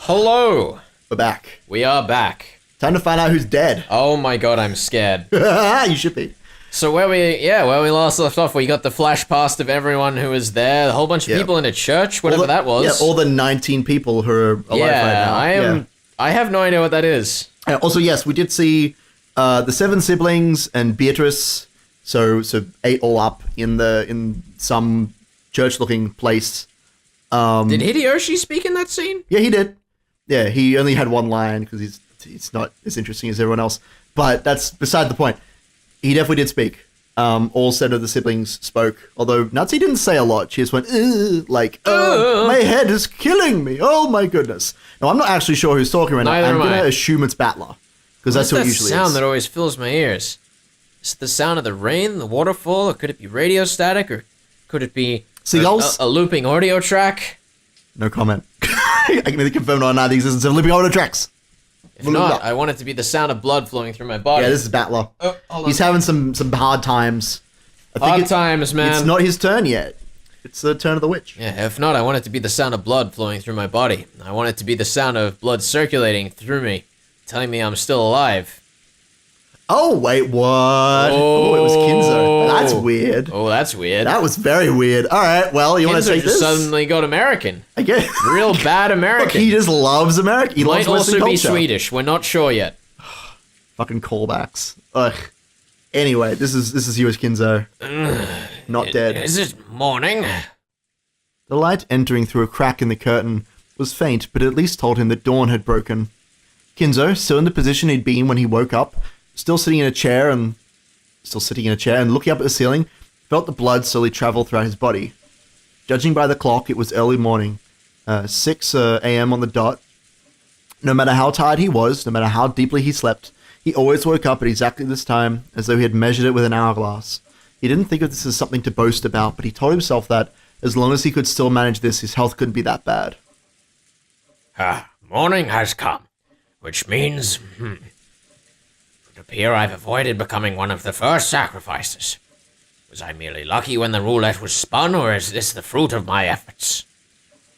Hello. We're back. We are back. Time to find out who's dead. Oh my god, I'm scared. You should be. So where we last left off, we got the flash past of everyone who was there, a whole bunch of people in a church, whatever that was. Yeah, all the 19 people who are alive right now. I have no idea what that is. Also, yes, we did see the 7 siblings and Beatrice, so 8 all up in some church-looking place. Did Hideyoshi speak in that scene? Yeah, he did. Yeah, he only had one line because he's not as interesting as everyone else. But that's beside the point. He definitely did speak. All 7 of the siblings spoke. Although Natsu didn't say a lot. She just went, my head is killing me. Oh my goodness. Now, I'm not actually sure who's talking right now. I'm going to assume it's Battler. Because that's what it usually is. What's that sound that always fills my ears? Is it the sound of the rain, the waterfall, or could it be radio static, or could it be seagulls? A looping audio track? No comment. I can either confirm or deny the existence of looping audio tracks. If not, I want it to be the sound of blood flowing through my body. Yeah, this is Battler. He's having some hard times. Hard times, man. It's not his turn yet. It's the turn of the witch. Yeah, if not, I want it to be the sound of blood flowing through my body. I want it to be the sound of blood circulating through me, telling me I'm still alive. Oh, wait, what? Oh, it was Kinzo. That's weird. Oh, that's weird. That was very weird. All right, well, you want to take this? Kinzo just suddenly got American. I guess. Real bad American. Look, he just loves America. He loves Western culture. Might also be Swedish. We're not sure yet. Fucking callbacks. Ugh. Anyway, this is you as Kinzo. Not dead. Is it morning? The light entering through a crack in the curtain was faint, but at least told him that dawn had broken. Kinzo, still in the position he'd been when he woke up, still sitting in a chair and looking up at the ceiling, felt the blood slowly travel throughout his body. Judging by the clock, it was early morning, 6 a.m. on the dot. No matter how tired he was, no matter how deeply he slept, he always woke up at exactly this time, as though he had measured it with an hourglass. He didn't think of this as something to boast about, but he told himself that, as long as he could still manage this, his health couldn't be that bad. Morning has come, which means, it would appear I've avoided becoming one of the first sacrifices. Was I merely lucky when the roulette was spun, or is this the fruit of my efforts?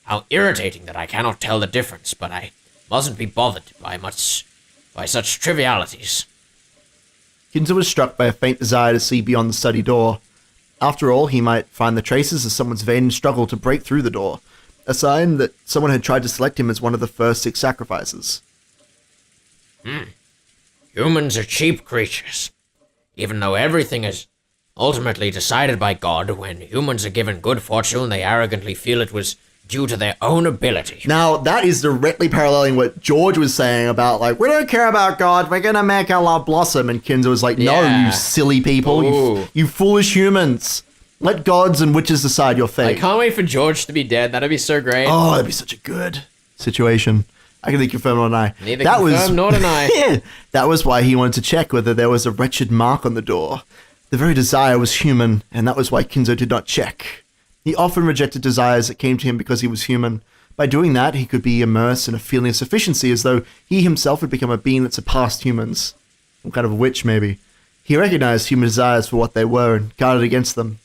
How irritating that I cannot tell the difference, but I mustn't be bothered by such trivialities. Kinzo was struck by a faint desire to see beyond the study door. After all, he might find the traces of someone's vain struggle to break through the door, a sign that someone had tried to select him as one of the first 6 sacrifices. Humans are cheap creatures. Even though everything is ultimately decided by God, when humans are given good fortune, they arrogantly feel it was due to their own ability. Now, that is directly paralleling what George was saying about, like, we don't care about God, we're gonna make our love blossom. And Kinzo was like, no, you silly people, you foolish humans. Let gods and witches decide your fate. I can't wait for George to be dead. That'd be so great. Oh, that'd be such a good situation. I can confirm nor deny. Neither confirm nor deny. Yeah, that was why he wanted to check whether there was a wretched mark on the door. The very desire was human, and that was why Kinzo did not check. He often rejected desires that came to him because he was human. By doing that, he could be immersed in a feeling of sufficiency, as though he himself had become a being that surpassed humans. Some kind of a witch, maybe. He recognized human desires for what they were and guarded against them.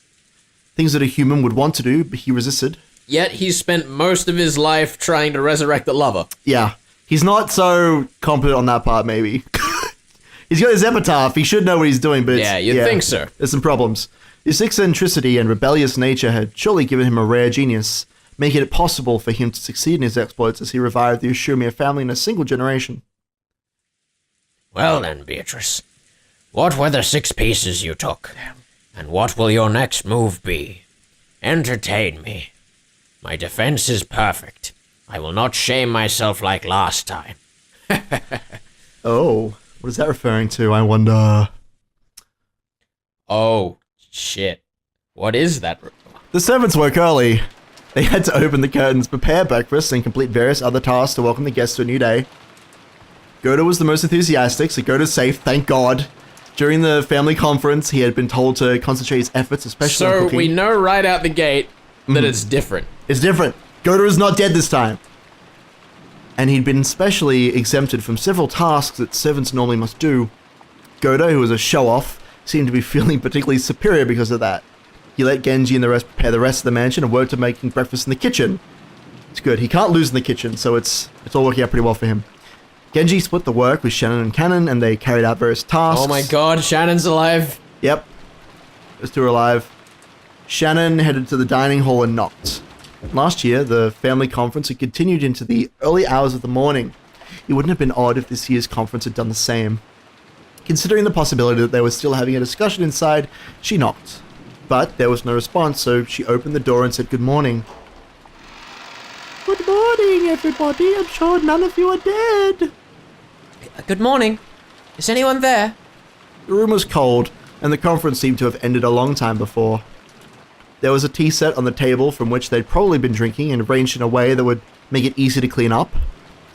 Things that a human would want to do, but he resisted. Yet he spent most of his life trying to resurrect the lover. Yeah. He's not so competent on that part, maybe. He's got his epitaph. He should know what he's doing, but you'd think so. There's some problems. His eccentricity and rebellious nature had surely given him a rare genius, making it possible for him to succeed in his exploits as he revived the Ushumia family in a single generation. Well then, Beatrice, what were the 6 pieces you took? And what will your next move be? Entertain me. My defense is perfect. I will not shame myself like last time. Oh, what is that referring to, I wonder? Oh, shit. What is that? The servants woke early. They had to open the curtains, prepare breakfast, and complete various other tasks to welcome the guests to a new day. Goto was the most enthusiastic, so Goto's safe, thank God. During the family conference, he had been told to concentrate his efforts, especially on cooking. So we know right out the gate that it's different. It's different. Goto is not dead this time. And he'd been specially exempted from several tasks that servants normally must do. Goto, who was a show-off, seemed to be feeling particularly superior because of that. He let Genji and the rest prepare the rest of the mansion and worked to making breakfast in the kitchen. It's good. He can't lose in the kitchen, so it's all working out pretty well for him. Genji split the work with Shannon and Cannon, and they carried out various tasks. Oh my god, Shannon's alive. Yep. Those two are alive. Shannon headed to the dining hall and knocked. Last year, the family conference had continued into the early hours of the morning. It wouldn't have been odd if this year's conference had done the same. Considering the possibility that they were still having a discussion inside, she knocked. But there was no response, so she opened the door and said good morning. Good morning, everybody. I'm sure none of you are dead. Good morning. Is anyone there? The room was cold, and the conference seemed to have ended a long time before. There was a tea set on the table from which they'd probably been drinking and arranged in a way that would make it easy to clean up.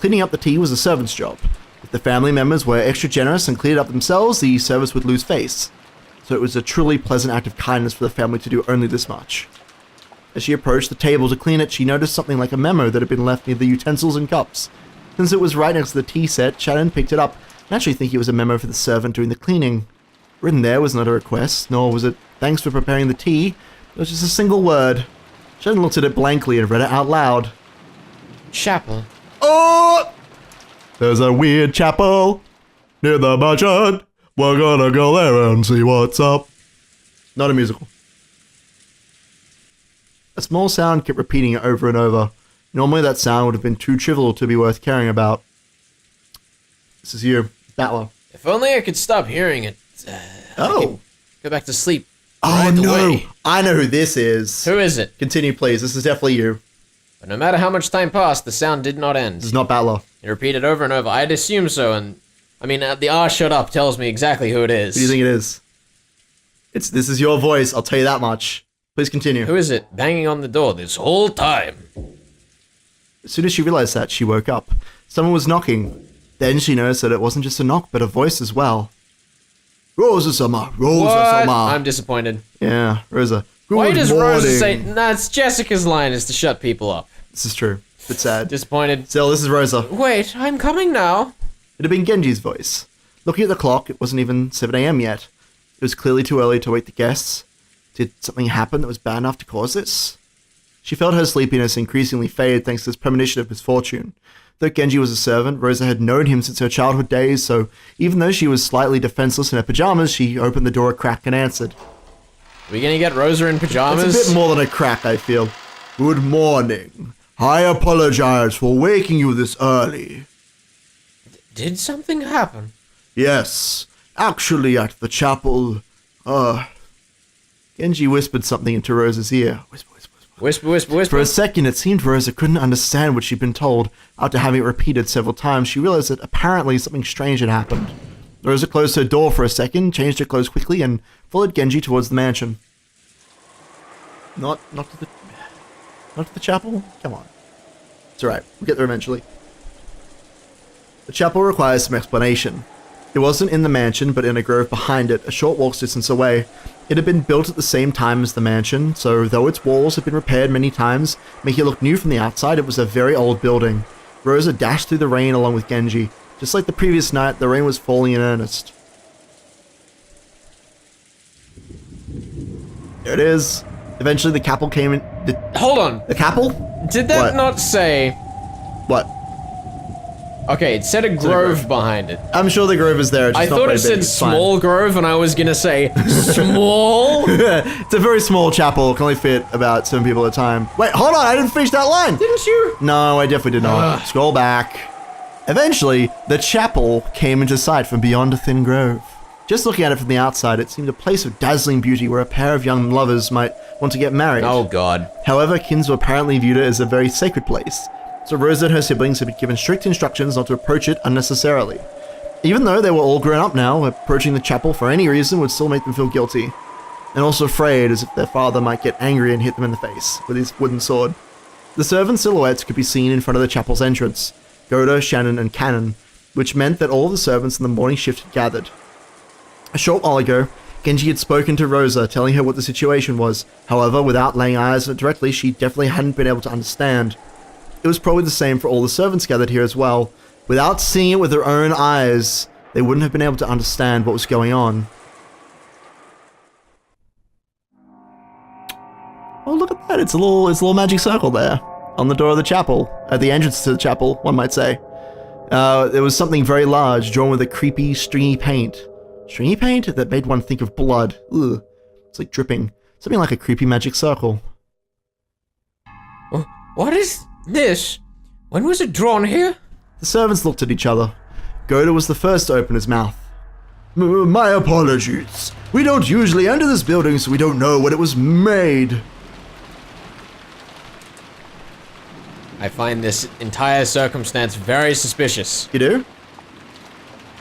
Cleaning up the tea was a servant's job. If the family members were extra generous and cleared up themselves, the service would lose face. So it was a truly pleasant act of kindness for the family to do only this much. As she approached the table to clean it, she noticed something like a memo that had been left near the utensils and cups. Since it was right next to the tea set, Shannon picked it up, naturally thinking it was a memo for the servant doing the cleaning. Written there was not a request, nor was it thanks for preparing the tea. It was just a single word. Shannon looked at it blankly and read it out loud. Chapel. Oh! There's a weird chapel near the merchant. We're gonna go there and see what's up. Not a musical. A small sound kept repeating it over and over. Normally that sound would have been too trivial to be worth caring about. This is you, Battler. If only I could stop hearing it. I could go back to sleep. Oh right no! away. I know who this is. Who is it? Continue, please. This is definitely you. But no matter how much time passed, the sound did not end. This is not Battler. It repeated over and over. I'd assume so, and I mean, the "ah, shut up" tells me exactly who it is. Who do you think it is? This is your voice. I'll tell you that much. Please continue. Who is it? Banging on the door this whole time. As soon as she realized that, she woke up. Someone was knocking. Then she noticed that it wasn't just a knock, but a voice as well. Rosa Summer, Rosa What? Summer. I'm disappointed. Yeah, Rosa. Good Why does morning. Rosa say? Nah, it's Jessica's line is to shut people up. This is true. It's sad. Disappointed. Still, this is Rosa. Wait, I'm coming now. It had been Genji's voice. Looking at the clock, it wasn't even 7 a.m. yet. It was clearly too early to wake the guests. Did something happen that was bad enough to cause this? She felt her sleepiness increasingly fade thanks to this premonition of misfortune. Though Genji was a servant, Rosa had known him since her childhood days, so even though she was slightly defenseless in her pajamas, she opened the door a crack and answered. Are we gonna get Rosa in pajamas? It's a bit more than a crack, I feel. Good morning. I apologize for waking you this early. Did something happen? Yes, actually at the chapel, Genji whispered something into Rosa's ear. Whisper, whisper, whisper. Whisper, whisper, whisper. For a second, it seemed Rosa couldn't understand what she'd been told. After having it repeated several times, she realized that apparently something strange had happened. Rosa closed her door for a second, changed her clothes quickly, and followed Genji towards the mansion. Not to the chapel? Come on. It's alright, we'll get there eventually. The chapel requires some explanation. It wasn't in the mansion, but in a grove behind it, a short walk's distance away. It had been built at the same time as the mansion, so though its walls had been repaired many times, making it look new from the outside, it was a very old building. Rosa dashed through the rain along with Genji. Just like the previous night, the rain was falling in earnest. There it is. Eventually the chapel came in... Hold on. The chapel? Did that What? not say... What? Okay, it said a grove behind it. I'm sure the grove is there. It's I just not thought very it said big. It's fine. small grove, and I was gonna say small. It's a very small chapel. It can only fit about 7 people at a time. Wait, hold on. I didn't finish that line. Didn't you? No, I definitely did not. Ugh. Scroll back. Eventually, the chapel came into sight from beyond a thin grove. Just looking at it from the outside, it seemed a place of dazzling beauty where a pair of young lovers might want to get married. Oh god. However, Kinzo apparently viewed it as a very sacred place, so Rosa and her siblings had been given strict instructions not to approach it unnecessarily. Even though they were all grown up now, approaching the chapel for any reason would still make them feel guilty, and also afraid as if their father might get angry and hit them in the face with his wooden sword. The servant silhouettes could be seen in front of the chapel's entrance, Goda, Shannon, and Cannon, which meant that all of the servants in the morning shift had gathered. A short while ago, Genji had spoken to Rosa, telling her what the situation was. However, without laying eyes on it directly, she definitely hadn't been able to understand. It was probably the same for all the servants gathered here as well. Without seeing it with their own eyes, they wouldn't have been able to understand what was going on. Oh, look at that. It's a little magic circle there. on the door of the chapel, at the entrance to the chapel, one might say. There was something very large, drawn with a creepy, stringy paint. Stringy paint that made one think of blood. Ugh. It's like dripping. Something like a creepy magic circle. What is this? When was it drawn here? The servants looked at each other. Goda was the first to open his mouth. My apologies. We don't usually enter this building, so we don't know when it was made. I find this entire circumstance very suspicious. You do?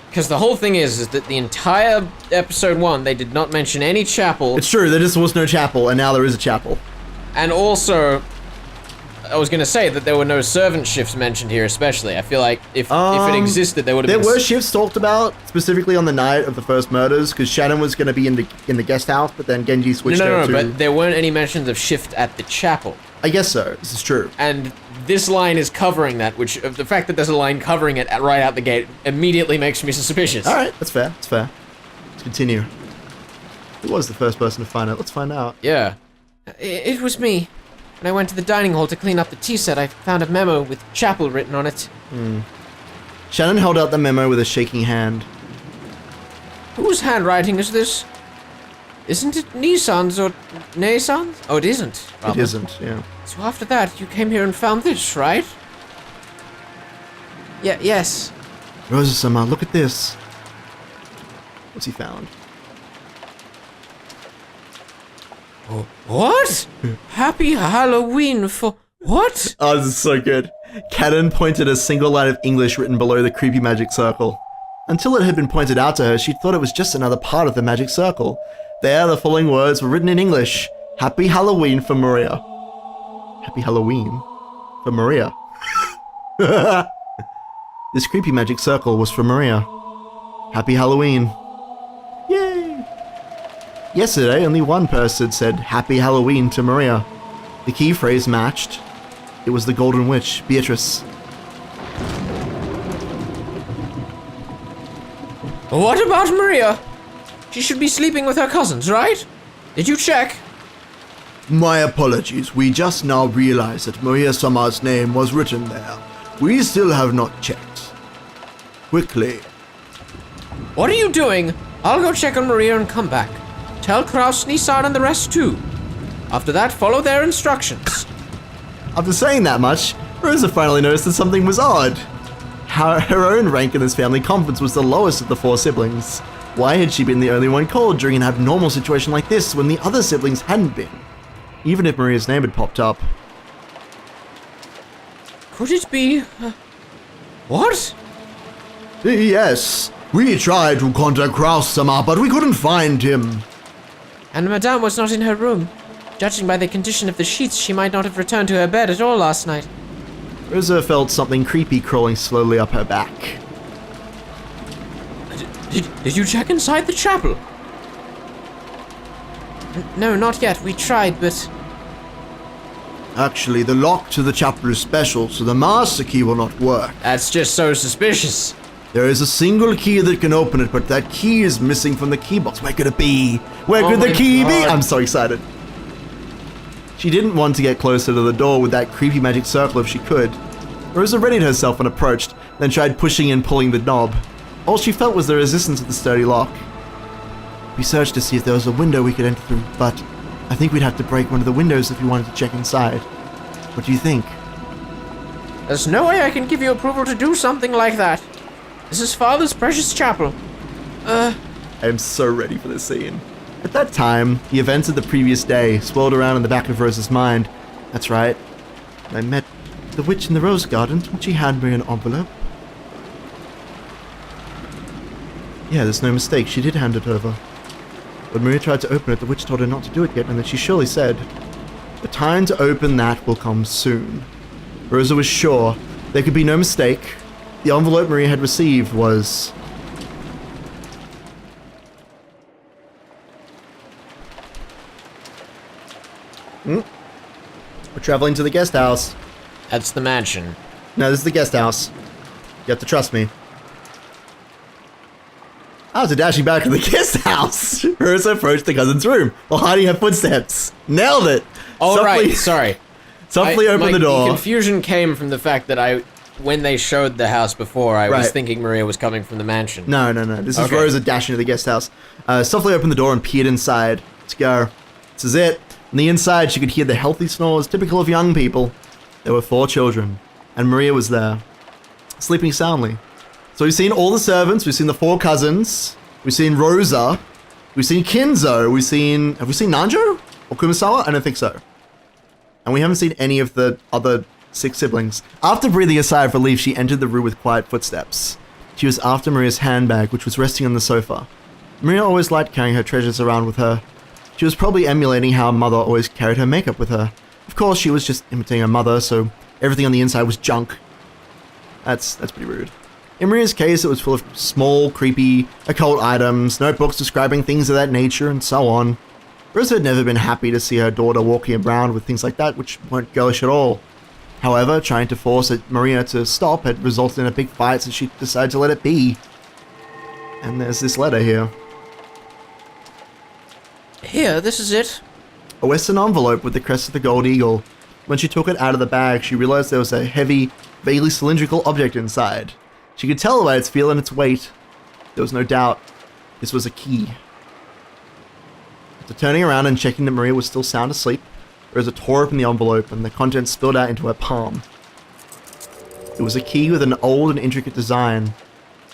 Because the whole thing is that the entire episode 1, they did not mention any chapel. It's true, there just was no chapel, and now there is a chapel. And also, I was going to say that there were no servant shifts mentioned here, especially. I feel like if it existed, there would have been... There were shifts talked about, specifically on the night of the first murders, because Shannon was going to be in the guest house, but then Genji switched over to... No, but there weren't any mentions of shift at the chapel. I guess so, this is true. And this line is covering that, which, the fact that there's a line covering it right out the gate immediately makes me suspicious. Alright, that's fair, that's fair. Let's continue. Who was the first person to find out? Let's find out. Yeah. It was me. When I went to the dining hall to clean up the tea set, I found a memo with chapel written on it. Shannon held out the memo with a shaking hand. Whose handwriting is this? Isn't it Nissan's or Nasan's? Oh, it isn't. It isn't, yeah. So after that, you came here and found this, right? Yes. Rosa-sama, look at this. What's he found? Oh, what? Happy Halloween for... What? Oh, this is so good. Cannon pointed a single line of English written below the creepy magic circle. Until it had been pointed out to her, she thought it was just another part of the magic circle. There, the following words were written in English. Happy Halloween for Maria. Happy Halloween for Maria. This creepy magic circle was for Maria. Happy Halloween. Yay! Yesterday, only one person said Happy Halloween to Maria. The key phrase matched. It was the Golden Witch, Beatrice. What about Maria? She should be sleeping with her cousins, right? Did you check? My apologies, we just now realized that Maria-sama's name was written there. We still have not checked. Quickly. What are you doing? I'll go check on Maria and come back. Tell Kraus, Nissan, and the rest too. After that, follow their instructions. After saying that much, Rosa finally noticed that something was odd. Her own rank in this family conference was the lowest of the 4 siblings. Why had she been the only one called during an abnormal situation like this when the other siblings hadn't been? Even if Maria's name had popped up. Could it be... what? Yes, we tried to contact Kraus-sama, but we couldn't find him. And Madame was not in her room. Judging by the condition of the sheets, she might not have returned to her bed at all last night. Rosa felt something creepy crawling slowly up her back. Did you check inside the chapel? No, not yet. We tried, but... Actually, the lock to the chapel is special, so the master key will not work. That's just so suspicious. There is a single key that can open it, but that key is missing from the key box. Where could it be? Where could the key be? I'm so excited. She didn't want to get closer to the door with that creepy magic circle if she could. Rosa readied herself and approached, then tried pushing and pulling the knob. All she felt was the resistance of the sturdy lock. We searched to see if there was a window we could enter through, but I think we'd have to break one of the windows if we wanted to check inside. What do you think? There's no way I can give you approval to do something like that. This is Father's precious chapel. I am so ready for this scene. At that time, the events of the previous day swirled around in the back of Rosa's mind. That's right. I met the witch in the rose garden. Didn't she hand me an envelope? Yeah, there's no mistake. She did hand it over. When Maria tried to open it, the witch told her not to do it yet, and that she surely said, the time to open that will come soon. Rosa was sure there could be no mistake. The envelope Maria had received was... We're traveling to the guest house. That's the mansion. No, this is the guest house. You have to trust me. After dashing back to the guest house, Rosa approached the cousin's room while hiding her footsteps. Nailed it! Oh, Softly- right, sorry. Softly open the door. The confusion came from the fact that when they showed the house before, I was Right. thinking Maria was coming from the mansion. No. This is Okay. Rosa dashing to the guest house. Softly opened the door and peered inside. Let's go. This is it. On the inside, she could hear the healthy snores typical of young people. There were 4 children, and Maria was there, sleeping soundly. So we've seen all the servants, we've seen the 4 cousins, we've seen Rosa, we've seen Kinzo, have we seen Nanjo? Or Kumasawa? I don't think so. And we haven't seen any of the other 6 siblings. After breathing a sigh of relief, she entered the room with quiet footsteps. She was after Maria's handbag, which was resting on the sofa. Maria always liked carrying her treasures around with her. She was probably emulating how her mother always carried her makeup with her. Of course, she was just imitating her mother, so everything on the inside was junk. That's pretty rude. In Maria's case, it was full of small, creepy, occult items, notebooks describing things of that nature, and so on. Rosa had never been happy to see her daughter walking around with things like that, which weren't girlish at all. However, trying to force Maria to stop had resulted in a big fight, so she decided to let it be. And there's this letter here. Here, this is it. A Western envelope with the crest of the gold eagle. When she took it out of the bag, she realized there was a heavy, vaguely cylindrical object inside. She could tell by its feel and its weight. There was no doubt this was a key. After turning around and checking that Maria was still sound asleep, Rosa tore open the envelope and the contents spilled out into her palm. It was a key with an old and intricate design.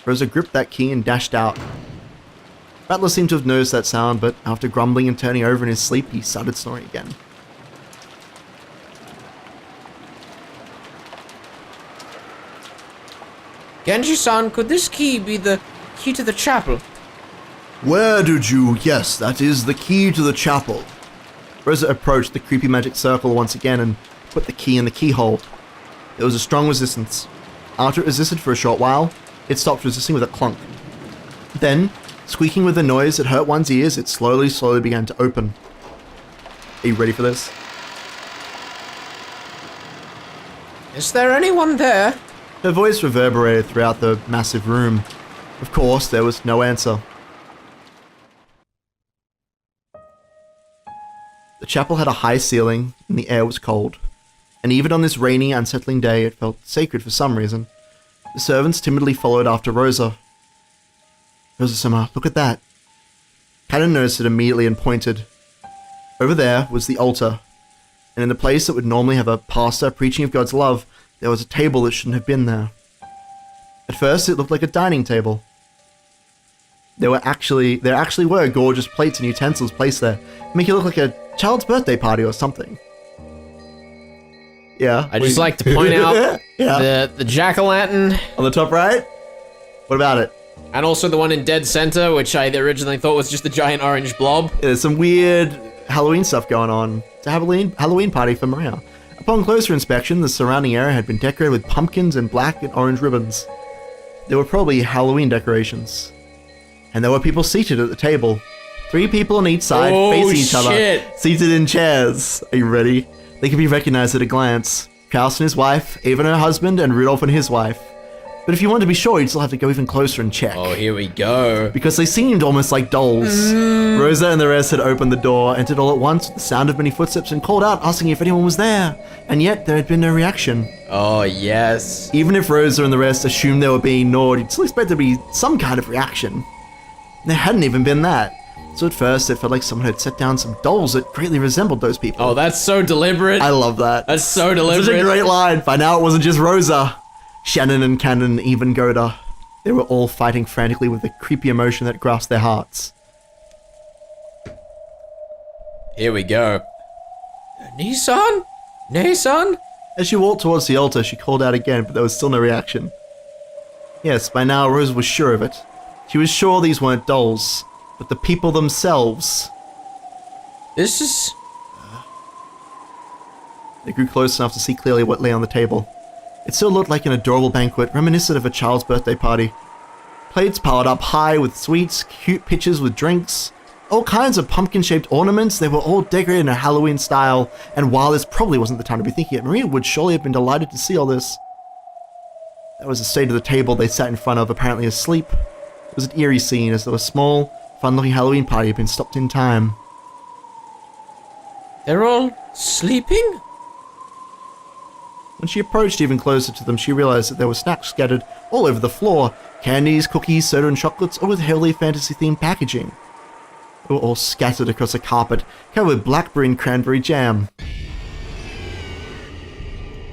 Rosa gripped that key and dashed out. Rattler seemed to have noticed that sound, but after grumbling and turning over in his sleep, he started snoring again. Genji-san, could this key be the key to the chapel? Where did you? Yes, that is the key to the chapel. Rosa approached the creepy magic circle once again and put the key in the keyhole. There was a strong resistance. After it resisted for a short while, it stopped resisting with a clunk. Then, squeaking with a noise that hurt one's ears, it slowly began to open. Are you ready for this? Is there anyone there? Her voice reverberated throughout the massive room. Of course, there was no answer. The chapel had a high ceiling, and the air was cold. And even on this rainy, unsettling day, it felt sacred for some reason. The servants timidly followed after Rosa. Rosa-sama, look at that. Cannon noticed it immediately and pointed. Over there was the altar, and in the place that would normally have a pastor preaching of God's love, there was a table that shouldn't have been there. At first, it looked like a dining table. There actually were gorgeous plates and utensils placed there, make it look like a child's birthday party or something. Yeah. I'd just like to point out yeah. the jack-o'-lantern. On the top right? What about it? And also the one in dead center, which I originally thought was just a giant orange blob. There's some weird Halloween stuff going on. It's a Halloween party for Maria. Upon closer inspection, the surrounding area had been decorated with pumpkins and black and orange ribbons. There were probably Halloween decorations. And there were people seated at the table. 3 people on each side facing each other, seated in chairs. Are you ready? They could be recognized at a glance. Kraus and his wife, Ava and her husband, and Rudolph and his wife. But if you wanted to be sure, you'd still have to go even closer and check. Oh, here we go. Because they seemed almost like dolls. Rosa and the rest had opened the door, entered all at once with the sound of many footsteps, and called out, asking if anyone was there. And yet, there had been no reaction. Oh, yes. Even if Rosa and the rest assumed they were being ignored, you'd still expect there to be some kind of reaction. There hadn't even been that. So at first, it felt like someone had set down some dolls that greatly resembled those people. Oh, that's so deliberate. I love that. That's so deliberate. Such a great line. By now, it wasn't just Rosa. Shannon and Cannon, even Goda. They were all fighting frantically with the creepy emotion that grasped their hearts. Here we go. Nissan? Nissan? As she walked towards the altar, she called out again, but there was still no reaction. Yes, by now Rose was sure of it. She was sure these weren't dolls, but the people themselves. This is... They grew close enough to see clearly what lay on the table. It still looked like an adorable banquet, reminiscent of a child's birthday party. Plates piled up high with sweets, cute pitchers with drinks, all kinds of pumpkin-shaped ornaments. They were all decorated in a Halloween style, and while this probably wasn't the time to be thinking it, Maria would surely have been delighted to see all this. That was the state of the table they sat in front of, apparently asleep. It was an eerie scene, as though a small, fun-looking Halloween party had been stopped in time. They're all sleeping? When she approached even closer to them, she realized that there were snacks scattered all over the floor. Candies, cookies, soda, and chocolates, all with heavily fantasy-themed packaging. They were all scattered across a carpet, covered with blackberry and cranberry jam.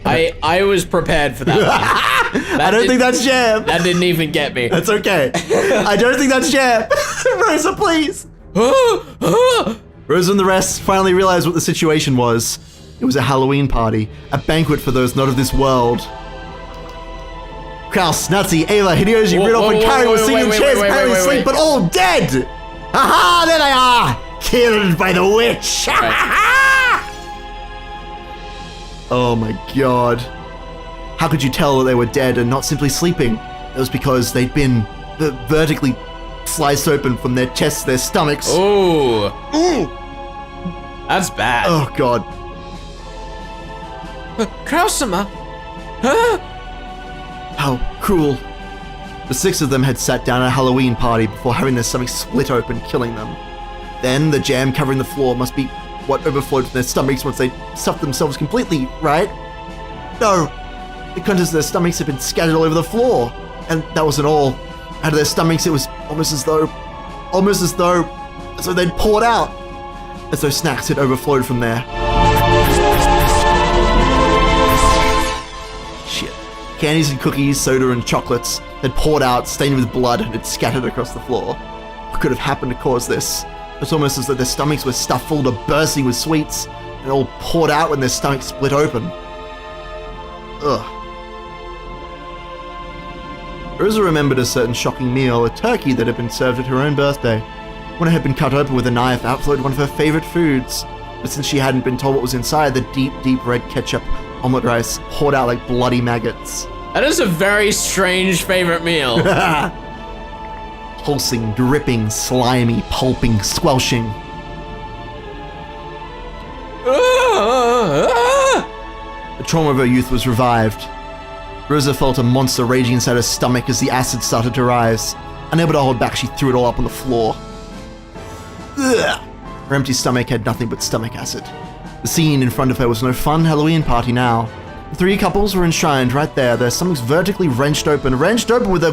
I was prepared for that one. I don't think that's jam. That didn't even get me. That's okay. I don't think that's jam. Rosa, please. Rosa and the rest finally realized what the situation was. It was a Halloween party, a banquet for those not of this world. Kraus, Nazi, Ava, Hideyoshi, Rudolph, and Kari were sitting in chairs, apparently asleep, but all dead! Aha, there they are! Killed by the witch! Oh my god. How could you tell that they were dead and not simply sleeping? It was because they'd been vertically sliced open from their chests, their stomachs. Oh. That's bad. Oh god. Kraus-sama? Huh? How cruel. The 6 of them had sat down at a Halloween party before having their stomachs split open, killing them. Then the jam covering the floor must be what overflowed from their stomachs once they stuffed themselves completely, right? No. The contents of their stomachs had been scattered all over the floor. And that wasn't all. Out of their stomachs, it was almost as though they'd poured out. As though snacks had overflowed from there. Shit. Candies and cookies, soda and chocolates had poured out, stained with blood, and had scattered across the floor. What could have happened to cause this? It's almost as though their stomachs were stuffed full to bursting with sweets, and all poured out when their stomachs split open. Ugh. Rosa remembered a certain shocking meal, a turkey that had been served at her own birthday. When it had been cut open with a knife, out flowed one of her favorite foods. But since she hadn't been told what was inside, the deep, deep red ketchup omelet rice poured out like bloody maggots. That is a very strange favorite meal. Pulsing, dripping, slimy, pulping, squelching. The trauma of her youth was revived. Rosa felt a monster raging inside her stomach as the acid started to rise. Unable to hold back, she threw it all up on the floor. Ugh. Her empty stomach had nothing but stomach acid. The scene in front of her was no fun Halloween party now. The 3 couples were enshrined right there, their stomachs vertically wrenched open with a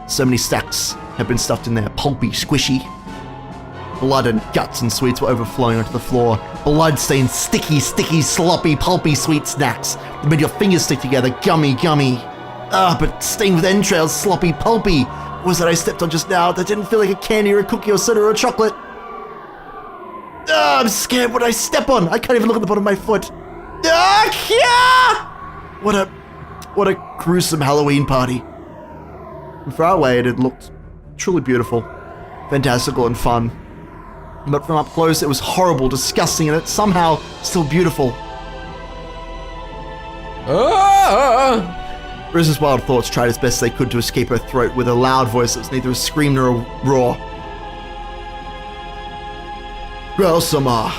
So many stacks had been stuffed in there, pulpy, squishy. Blood and guts and sweets were overflowing onto the floor. Blood-stained, sticky, sloppy, pulpy sweet snacks that made your fingers stick together, gummy. But stained with entrails, sloppy, pulpy. What was that I stepped on just now that didn't feel like a candy or a cookie or soda or a chocolate? I'm scared what I step on. I can't even look at the bottom of my foot. What a gruesome Halloween party. From far away, it had looked truly beautiful, fantastical, and fun. But from up close, it was horrible, disgusting, and it's somehow still beautiful. Rosa's wild thoughts tried as best they could to escape her throat with a loud voice that was neither a scream nor a roar. Grousama.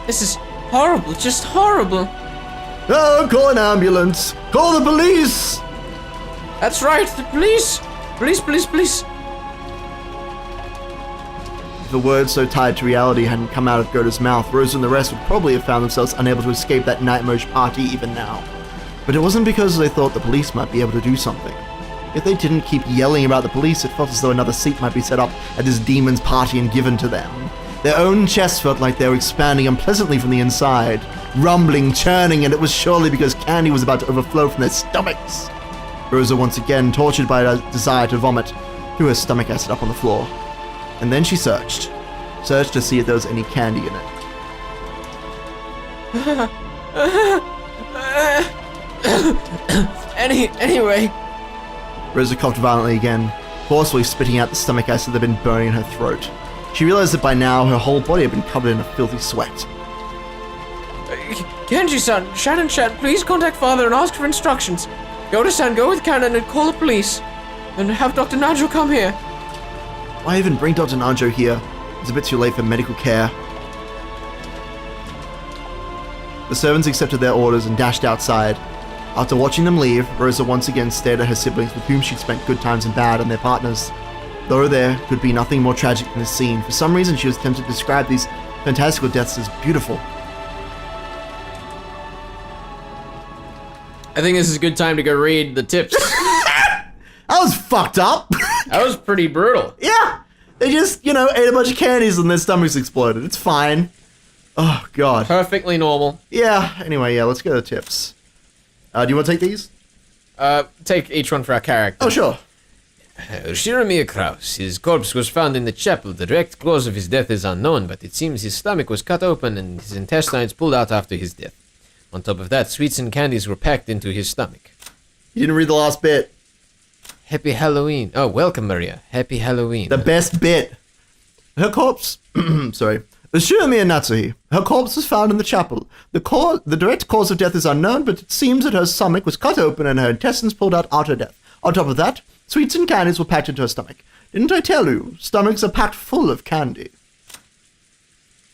This is horrible, just horrible. Oh, call an ambulance. Call the police. That's right, the police. Police. If the words so tied to reality hadn't come out of Goda's mouth, Rosa and the rest would probably have found themselves unable to escape that nightmarish party even now. But it wasn't because they thought the police might be able to do something. If they didn't keep yelling about the police, it felt as though another seat might be set up at this demon's party and given to them. Their own chests felt like they were expanding unpleasantly from the inside, rumbling, churning, and it was surely because candy was about to overflow from their stomachs. Rosa, once again tortured by a desire to vomit, threw her stomach acid up on the floor. And then she searched to see if there was any candy in it. Anyway. Rosa coughed violently again, forcefully spitting out the stomach acid that had been burning in her throat. She realized that by now her whole body had been covered in a filthy sweat. Kenji-san, Shannon, please contact father and ask for instructions. Yoda-san, go with Cannon and call the police. And have Dr. Najo come here. Why even bring Dr. Najo here? It's a bit too late for medical care. The servants accepted their orders and dashed outside. After watching them leave, Rosa once again stared at her siblings with whom she'd spent good times and bad and their partners. Though there could be nothing more tragic than this scene, for some reason she was tempted to describe these fantastical deaths as beautiful. I think this is a good time to go read the tips. That was fucked up. That was pretty brutal. Yeah. They just, ate a bunch of candies and their stomachs exploded. It's fine. Oh, God. Perfectly normal. Yeah. Anyway, let's go to the tips. Do you want to take these? Take each one for our character. Oh, sure. Shiromir Kraus. His corpse was found in the chapel. The direct cause of his death is unknown, but it seems his stomach was cut open and his intestines pulled out after his death. On top of that, sweets and candies were packed into his stomach. You didn't read the last bit. Happy Halloween. Oh, welcome, Maria. Happy Halloween. The best bit. Her corpse... sorry. Shiromir Natsuhi. Her corpse was found in the chapel. The direct cause of death is unknown, but it seems that her stomach was cut open and her intestines pulled out after death. On top of that, sweets and candies were packed into her stomach. Didn't I tell you? Stomachs are packed full of candy.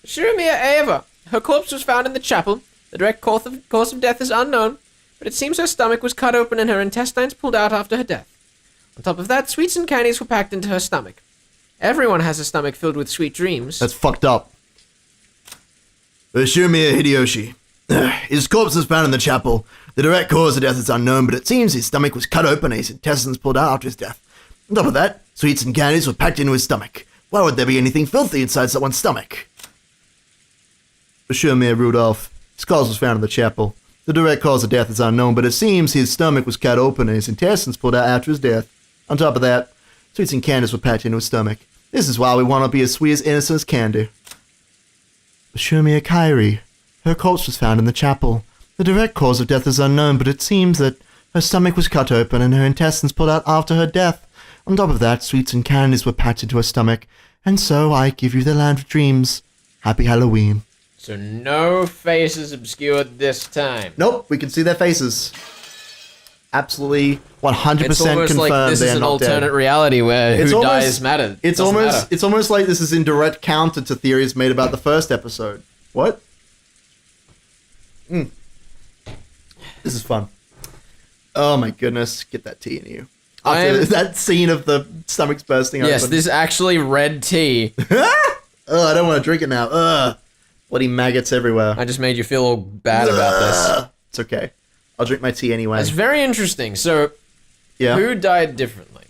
Shiromir Ava. Her corpse was found in the chapel. The direct cause of death is unknown, but it seems her stomach was cut open and her intestines pulled out after her death. On top of that, sweets and candies were packed into her stomach. Everyone has a stomach filled with sweet dreams. That's fucked up. Shiromir Hideyoshi. His corpse was found in the chapel. The direct cause of death is unknown, but it seems his stomach was cut open and his intestines pulled out after his death. On top of that, sweets and candies were packed into his stomach. Why would there be anything filthy inside someone's stomach? Shiromir Rudolph. His corpse was found in the chapel. The direct cause of death is unknown, but it seems his stomach was cut open and his intestines pulled out after his death. On top of that, sweets and candies were packed into his stomach. This is why we want to be as sweet as innocent as candy. Shiromir Kairi. Her corpse was found in the chapel. The direct cause of death is unknown, but it seems that her stomach was cut open and her intestines pulled out after her death. On top of that, sweets and candies were packed into her stomach. And so I give you the land of dreams. Happy Halloween. So no faces obscured this time. Nope, we can see their faces. Absolutely 100% It's almost confirmed like this they is are an not alternate dead. reality where who dies matters. It's almost like this is in direct counter to theories made about the first episode. What? This is fun. Oh my goodness, get that tea in you. After that scene of the stomachs bursting open. Yes, this is actually red tea. I don't want to drink it now. Bloody maggots everywhere. I just made you feel all bad about this. It's okay. I'll drink my tea anyway. It's very interesting. So, Yeah. who died differently?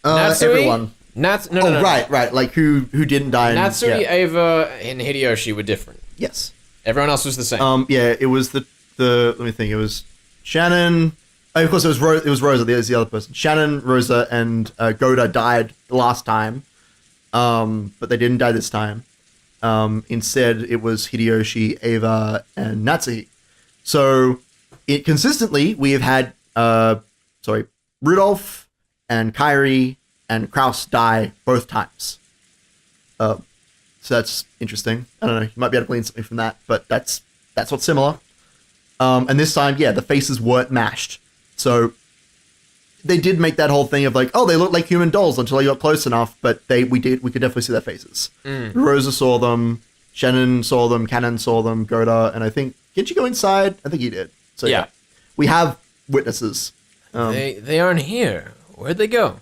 Natsui? Everyone. No. Right. Like who didn't die? Natsui, yeah. Ava, and Hideyoshi were different. Yes. Everyone else was the same. Yeah, it was the let me think. It was Shannon. Oh, of course, it was Rosa. There's the other person. Shannon, Rosa, and Goda died the last time, but they didn't die this time. Instead, it was Hideyoshi, Ava, and Natsuhi. So, consistently, we have had Rudolph and Kairi and Kraus die both times. So that's interesting. I don't know. You might be able to glean something from that, but that's what's similar. And this time, yeah, the faces weren't mashed. So they did make that whole thing of like, oh, they look like human dolls until I got close enough, but we could definitely see their faces. Rosa saw them, Shannon saw them, Cannon saw them, Goda, and I think, did you go inside? I think you did. So yeah. We have witnesses. They aren't here. Where'd they go?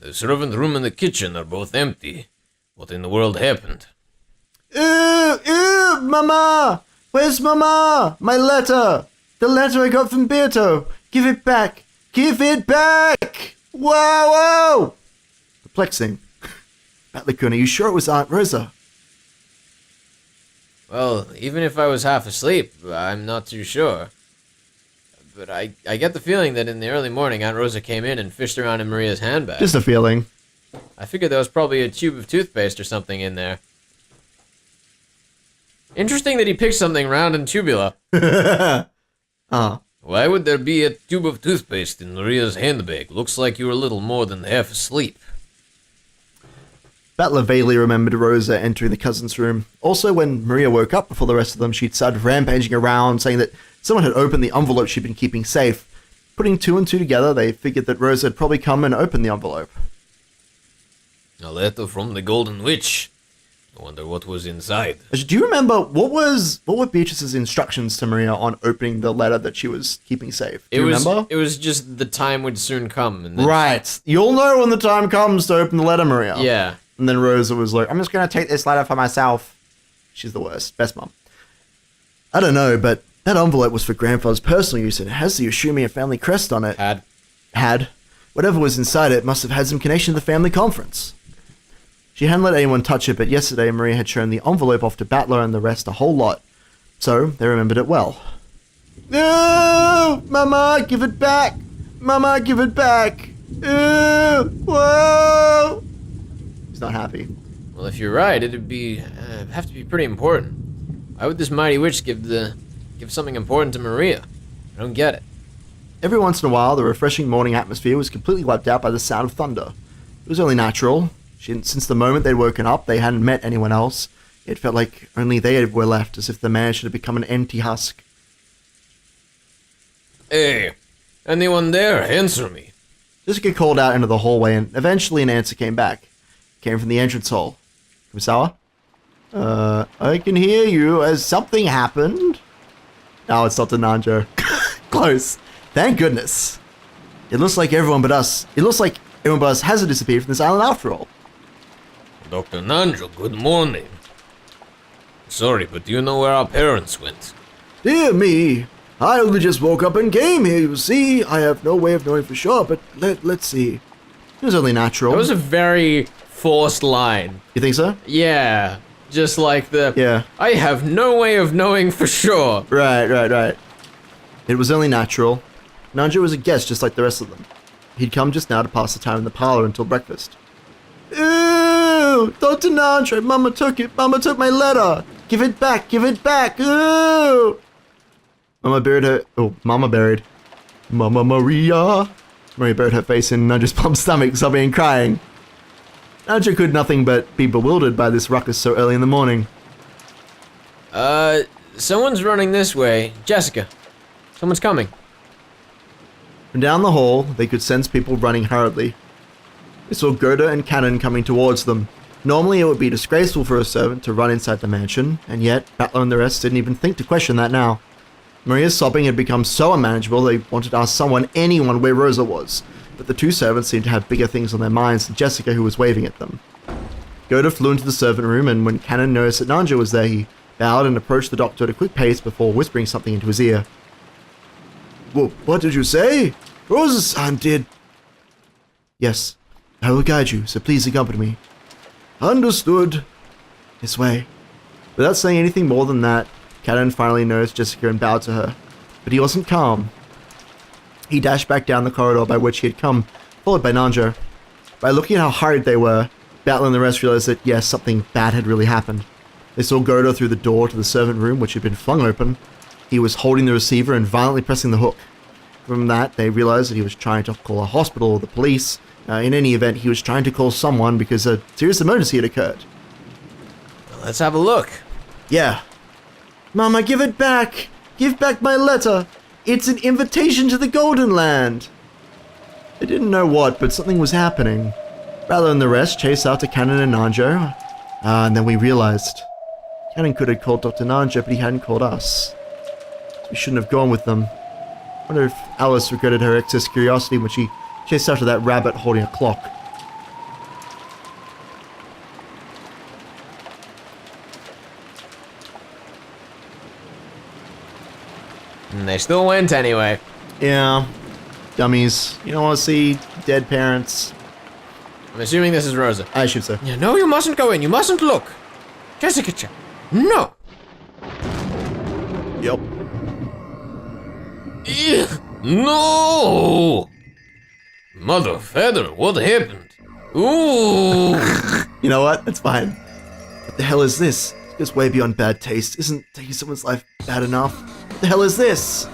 The servant room and the kitchen are both empty. What in the world happened? Mama! Where's Mama? My letter! The letter I got from Beato! Give it back! Give it back! Whoa! Perplexing. Batlakun, are you sure it was Aunt Rosa? Well, even if I was half asleep, I'm not too sure. But I get the feeling that in the early morning, Aunt Rosa came in and fished around in Maria's handbag. Just a feeling. I figured there was probably a tube of toothpaste or something in there. Interesting that he picked something round and tubular. Why would there be a tube of toothpaste in Maria's handbag? Looks like you were a little more than half asleep. Battler vaguely remembered Rosa entering the cousin's room. Also, when Maria woke up before the rest of them, she'd started rampaging around, saying that someone had opened the envelope she'd been keeping safe. Putting two and two together, they figured that Rosa had probably come and opened the envelope. A letter from the Golden Witch. I wonder what was inside. Do you remember what were Beatrice's instructions to Maria on opening the letter that she was keeping safe? Do you remember? It was just the time would soon come. And Right. You'll know when the time comes to open the letter, Maria. Yeah. And then Rosa was like, I'm just going to take this letter for myself. She's the worst. Best mom. I don't know, but That envelope was for Grandfather's personal use and it has the Ushumi family crest on it. Had. Whatever was inside it must have had some connection to the family conference. She hadn't let anyone touch it, but yesterday Maria had shown the envelope off to Battler and the rest a whole lot. So, they remembered it well. No! Mama, give it back! Mama, give it back! Whoa! He's not happy. Well, if you're right, it'd have to be pretty important. Why would this mighty witch give something important to Maria? I don't get it. Every once in a while, the refreshing morning atmosphere was completely wiped out by the sound of thunder. It was only natural. Since the moment they'd woken up, they hadn't met anyone else. It felt like only they were left, as if the man should have become an empty husk. Hey, anyone there? Answer me. Jessica called out into the hallway, and eventually an answer came back. It came from the entrance hall. Kumasawa? I can hear you. Has something happened? No, it's Dr. Nanjo. Close. Thank goodness. It looks like everyone but us hasn't disappeared from this island after all. Dr. Nanjo, good morning. Sorry, but do you know where our parents went? Dear me. I only just woke up and came here, you see. I have no way of knowing for sure, but let's see. It was only natural. That was a very forced line. You think so? Yeah. Just like Yeah. I have no way of knowing for sure. Right. It was only natural. Nanjo was a guest just like the rest of them. He'd come just now to pass the time in the parlor until breakfast. Ew! Dr. Nanjo, Mama took it. Mama took my letter. Give it back. Ew! Mama buried. Mama Maria. Maria buried her face in Nanjo's plump stomach, sobbing and crying. Nanjo could nothing but be bewildered by this ruckus so early in the morning. Someone's running this way. Jessica. Someone's coming. From down the hall, they could sense people running hurriedly. They saw Gerda and Cannon coming towards them. Normally it would be disgraceful for a servant to run inside the mansion, and yet Battler and the rest didn't even think to question that now. Maria's sobbing had become so unmanageable they wanted to ask anyone where Rosa was, but the two servants seemed to have bigger things on their minds than Jessica, who was waving at them. Gerda flew into the servant room, and when Cannon noticed that Nanjo was there, he bowed and approached the doctor at a quick pace before whispering something into his ear. What did you say? Rosa-san did... Yes, I will guide you, so please accompany me. Understood. This way. Without saying anything more than that, Cannon finally noticed Jessica and bowed to her. But he wasn't calm. He dashed back down the corridor by which he had come, followed by Nanjo. By looking at how hurried they were, Battler and the rest realized that, yes, something bad had really happened. They saw Gerda through the door to the servant room, which had been flung open. He was holding the receiver and violently pressing the hook. From that, they realized that he was trying to call a hospital or the police. In any event, he was trying to call someone because a serious emergency had occurred. Let's have a look. Yeah. Mama, give it back! Give back my letter! It's an invitation to the Golden Land! They didn't know what, but something was happening. Rather than the rest, chased after Cannon and Nanjo. And then we realized. Cannon could have called Dr. Nanjo, but he hadn't called us. So we shouldn't have gone with them. I wonder if Alice regretted her excess curiosity when she chased after that rabbit holding a clock. And they still went anyway. Yeah. Dummies. You don't want to see dead parents. I'm assuming this is Rosa. I should say. Yeah, no, you mustn't go in. You mustn't look. Jessica, no. Yep. No! Mother, father, what happened? Ooh! You know what? That's fine. What the hell is this? It goes way beyond bad taste. Isn't taking someone's life bad enough? What the hell is this?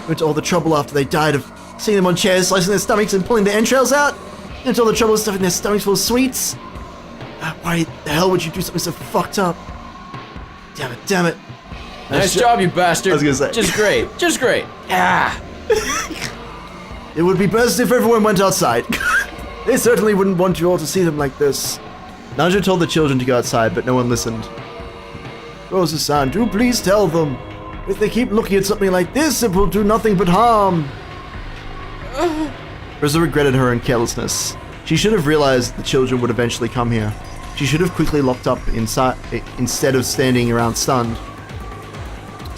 Went to all the trouble after they died of seeing them on chairs, slicing their stomachs and pulling their entrails out? Went to all the trouble of stuffing their stomachs full of sweets? Why the hell would you do something so fucked up? Damn it. Nice job, you bastard. I was gonna say. Just great. Ah. It would be best if everyone went outside. They certainly wouldn't want you all to see them like this. Nanjo told the children to go outside, but no one listened. Rosa-san, do please tell them. If they keep looking at something like this, it will do nothing but harm. Rosa regretted her own carelessness. She should have realized the children would eventually come here. She should have quickly locked up inside instead of standing around stunned.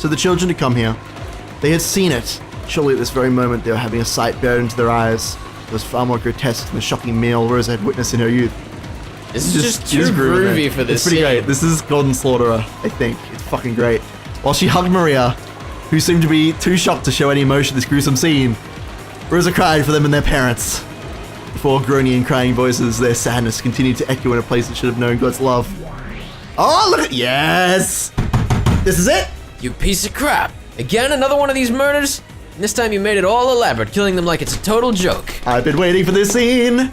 so the children had come here. They had seen it. Surely at this very moment they were having a sight bared into their eyes. It was far more grotesque than the shocking meal Rosa had witnessed in her youth. This is just too groovy for this It's pretty scene. great. This is Golden Slaughterer, I think. It's fucking great. While she hugged Maria, who seemed to be too shocked to show any emotion at this gruesome scene, Rosa cried for them and their parents. Before groaning and crying voices, their sadness continued to echo in a place that should have known God's love. Oh, look at... Yes! This is it! You piece of crap. Again, another one of these murders? And this time you made it all elaborate, killing them like it's a total joke. I've been waiting for this scene.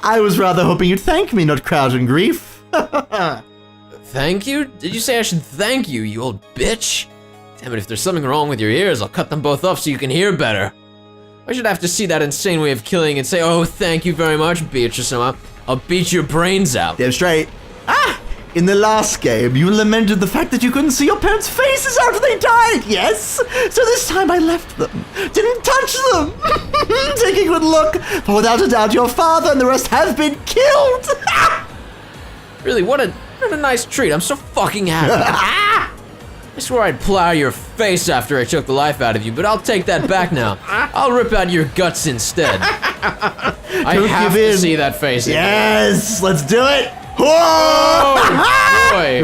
I was rather hoping you'd thank me, not crowd in grief. Thank you? Did you say I should thank you, you old bitch? Damn it, if there's something wrong with your ears, I'll cut them both off so you can hear better. I should have to see that insane way of killing and say, oh, thank you very much, Beatrice. I'll beat your brains out. Damn straight. In the last game, you lamented the fact that you couldn't see your parents' faces after they died, yes? So this time I left them, didn't touch them. Take a good look, for without a doubt your father and the rest have been killed. Really, what a nice treat. I'm so fucking happy. I swore I'd plow your face after I took the life out of you, but I'll take that back now. I'll rip out your guts instead. I have to see that face again. Yes, let's do it. Oh, boy.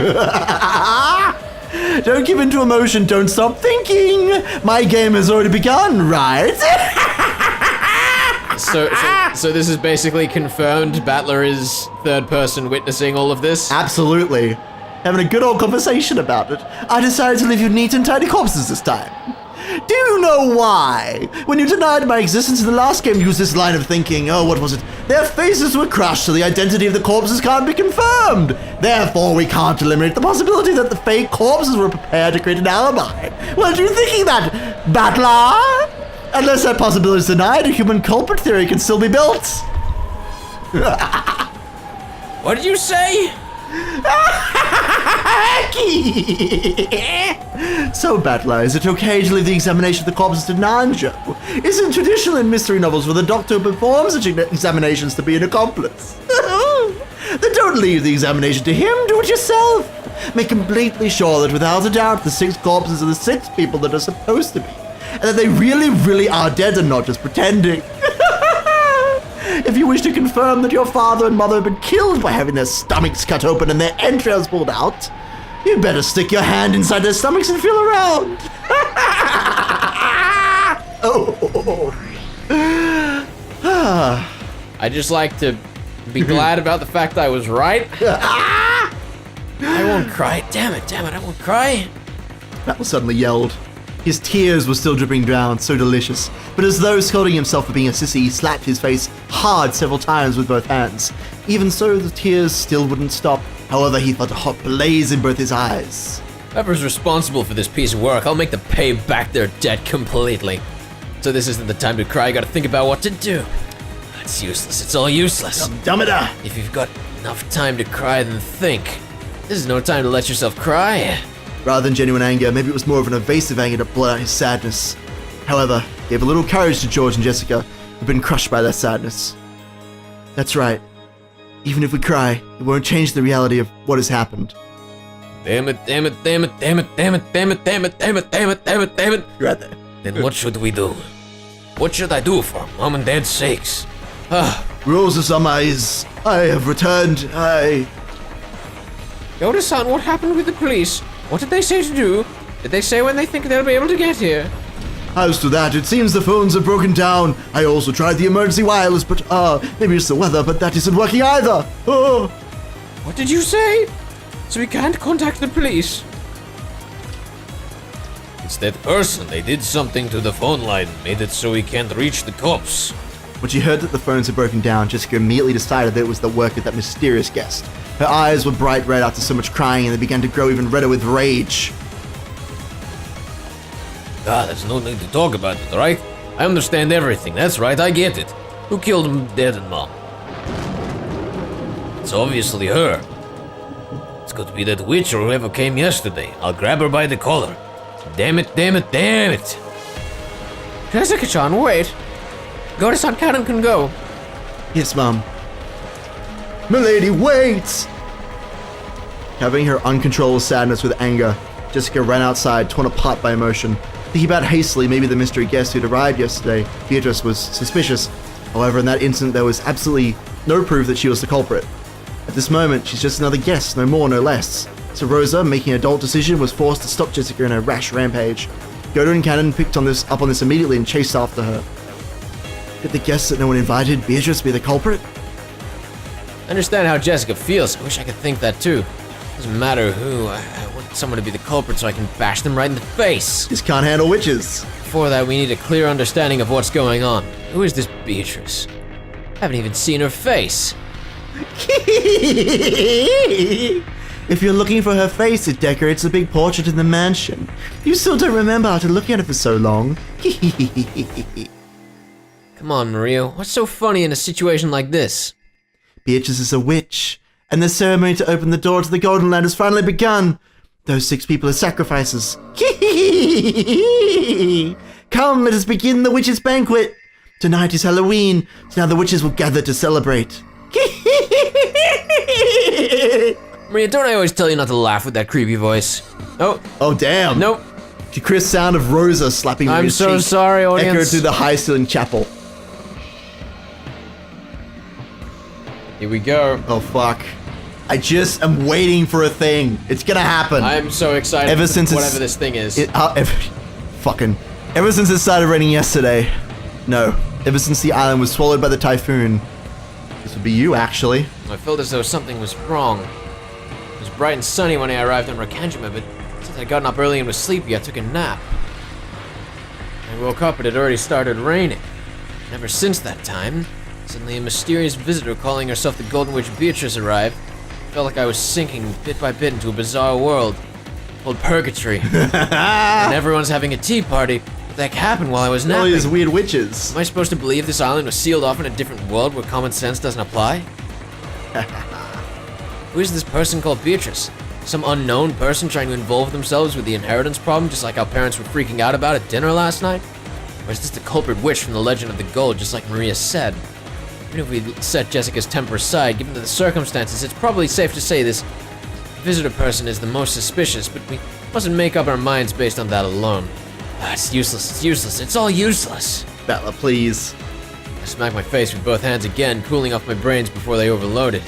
Don't give in to emotion, don't stop thinking. My game has already begun, right? So this is basically confirmed Battler is third person witnessing all of this? Absolutely. Having a good old conversation about it, I decided to leave you neat and tidy corpses this time. Do you know why? When you denied my existence in the last game, you used this line of thinking, oh, what was it? Their faces were crushed, so the identity of the corpses can't be confirmed. Therefore, we can't eliminate the possibility that the fake corpses were prepared to create an alibi. Weren't you thinking that, Battler? Unless that possibility is denied, a human culprit theory can still be built. What did you say? So, Battler, is it okay to leave the examination of the corpses to Nanjo? Isn't traditional in mystery novels for the doctor who performs such examinations to be an accomplice? Then don't leave the examination to him, do it yourself. Make completely sure that without a doubt the 6 corpses are the 6 people that are supposed to be, and that they really, really are dead and not just pretending. If you wish to confirm that your father and mother have been killed by having their stomachs cut open and their entrails pulled out, you'd better stick your hand inside their stomachs and feel around. I just like to be glad about the fact I was right. I won't cry. Damn it, I won't cry. Battle suddenly yelled. His tears were still dripping down, so delicious. But as though scolding himself for being a sissy, he slapped his face hard several times with both hands. Even so, the tears still wouldn't stop. However, he felt a hot blaze in both his eyes. Whoever's responsible for this piece of work, I'll make them pay back their debt completely. So this isn't the time to cry, I gotta think about what to do. It's useless, it's all useless. Dumb it up. If you've got enough time to cry, then think. This is no time to let yourself cry. Rather than genuine anger, maybe it was more of an evasive anger that blurred out his sadness. However, he gave a little courage to George and Jessica, who'd been crushed by their sadness. That's right. Even if we cry, it won't change the reality of what has happened. Damn it, damn it, damn it, damn it, damn it, damn it, damn it, damn it, damn it, damn it, damn it. You're right there. Then what should we do? What should I do for Mom and Dad's sakes? Rosa-sama I have returned. Yoda-san, what happened with the police? What did they say to do? Did they say when they think they'll be able to get here? As to that, it seems the phones have broken down. I also tried the emergency wireless, but, maybe it's the weather, but that isn't working either. Oh. What did you say? So we can't contact the police? It's that person. They did something to the phone line, made it so we can't reach the cops. When she heard that the phones had broken down, Jessica immediately decided that it was the work of that mysterious guest. Her eyes were bright red after so much crying, and they began to grow even redder with rage. There's no need to talk about it, right? I understand everything, that's right, I get it. Who killed Dad and Mom? It's obviously her. It's got to be that witch or whoever came yesterday. I'll grab her by the collar. Damn it, damn it, damn it! Jessica-chan, wait. Goda-san can go. Yes, Mom. Milady, wait! Covering her uncontrollable sadness with anger, Jessica ran outside, torn apart by emotion. Thinking about hastily maybe the mystery guest who'd arrived yesterday, Beatrice was suspicious. However, in that instant, there was absolutely no proof that she was the culprit. At this moment, she's just another guest, no more, no less. So Rosa, making an adult decision, was forced to stop Jessica in her rash rampage. Yoda and Cannon picked up on this immediately and chased after her. Did the guests that no one invited, Beatrice, be the culprit? I understand how Jessica feels. I wish I could think that too. Doesn't matter who. I want someone to be the culprit so I can bash them right in the face. Just can't handle witches. Before that, we need a clear understanding of what's going on. Who is this Beatrice? I haven't even seen her face. If you're looking for her face, it decorates a big portrait in the mansion. You still don't remember after looking at it for so long. Come on, Maria. What's so funny in a situation like this? Beatrice is a witch, and the ceremony to open the door to the Golden Land has finally begun. Those 6 people are sacrifices. Come, let us begin the witches' banquet. Tonight is Halloween, so now the witches will gather to celebrate. Maria, don't I always tell you not to laugh with that creepy voice? Oh, damn. Nope. The crisp sound of Rosa slapping I'm Maria's so cheek sorry, audience. echoed through the high-ceilinged chapel. Here we go. Oh, fuck. I just am waiting for a thing. It's gonna happen. I'm so excited Ever since whatever this thing is. Ever since it started raining yesterday. No. Ever since the island was swallowed by the typhoon. This would be you, actually. I felt as though something was wrong. It was bright and sunny when I arrived on Rakanjima, but since I'd gotten up early and was sleepy, I took a nap. I woke up, it had already started raining. And ever since that time, suddenly a mysterious visitor calling herself the Golden Witch Beatrice arrived. I felt like I was sinking bit by bit into a bizarre world called Purgatory. And everyone's having a tea party. What the heck happened while I was napping? All these weird witches. Am I supposed to believe this island was sealed off in a different world where common sense doesn't apply? Who is this person called Beatrice? Some unknown person trying to involve themselves with the inheritance problem, just like our parents were freaking out about at dinner last night? Or is this the culprit witch from the Legend of the Gold, just like Maria said? Even if we set Jessica's temper aside, given the circumstances, it's probably safe to say this visitor person is the most suspicious, but we mustn't make up our minds based on that alone. It's useless, it's all useless. Bella, please. I smacked my face with both hands again, cooling off my brains before they overloaded.